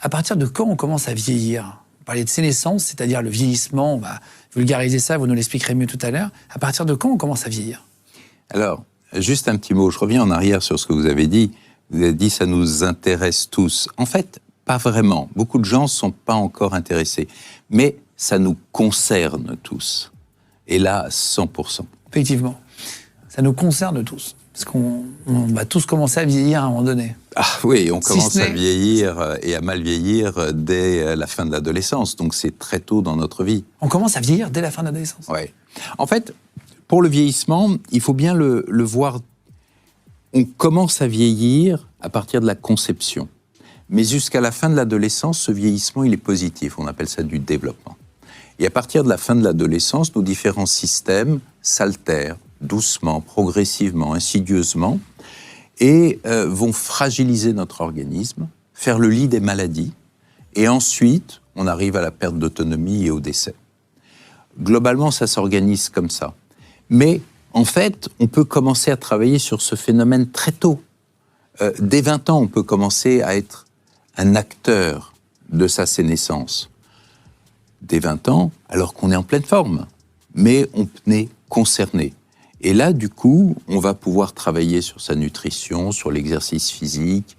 À partir de quand on commence à vieillir? Vous parlez de sénescence, c'est-à-dire le vieillissement, on va vulgariser ça, vous nous l'expliquerez mieux tout à l'heure. À partir de quand on commence à vieillir? Alors, juste un petit mot, je reviens en arrière sur ce que vous avez dit. Vous avez dit ça nous intéresse tous. En fait, pas vraiment. Beaucoup de gens ne sont pas encore intéressés. Mais ça nous concerne tous. Et là, 100%. Effectivement, ça nous concerne tous. Parce qu'on va tous commencer à vieillir à un moment donné. Ah oui, on commence Si ce à vieillir et à mal vieillir dès la fin de l'adolescence. Donc c'est très tôt dans notre vie. On commence à vieillir dès la fin de l'adolescence. Oui. En fait, pour le vieillissement, il faut bien le voir. On commence à vieillir à partir de la conception. Mais jusqu'à la fin de l'adolescence, ce vieillissement, il est positif. On appelle ça du développement. Et à partir de la fin de l'adolescence, nos différents systèmes s'altèrent doucement, progressivement, insidieusement, et vont fragiliser notre organisme, faire le lit des maladies, et ensuite, on arrive à la perte d'autonomie et au décès. Globalement, ça s'organise comme ça. Mais, en fait, on peut commencer à travailler sur ce phénomène très tôt. Dès 20 ans, on peut commencer à être un acteur de sa sénescence. Dès 20 ans, alors qu'on est en pleine forme, mais on est concerné. Et là, du coup, on va pouvoir travailler sur sa nutrition, sur l'exercice physique,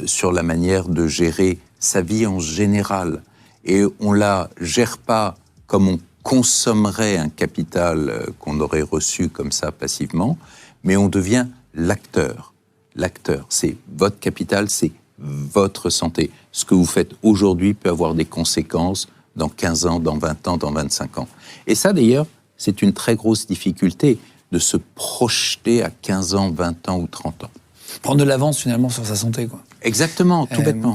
sur la manière de gérer sa vie en général. Et on la gère pas comme on consommerait un capital qu'on aurait reçu comme ça passivement, mais on devient l'acteur. L'acteur, c'est votre capital, c'est votre santé. Ce que vous faites aujourd'hui peut avoir des conséquences dans 15 ans, dans 20 ans, dans 25 ans. Et ça, d'ailleurs, c'est une très grosse difficulté de se projeter à 15 ans, 20 ans ou 30 ans. Prendre de l'avance, finalement, sur sa santé, quoi. Exactement, tout bêtement.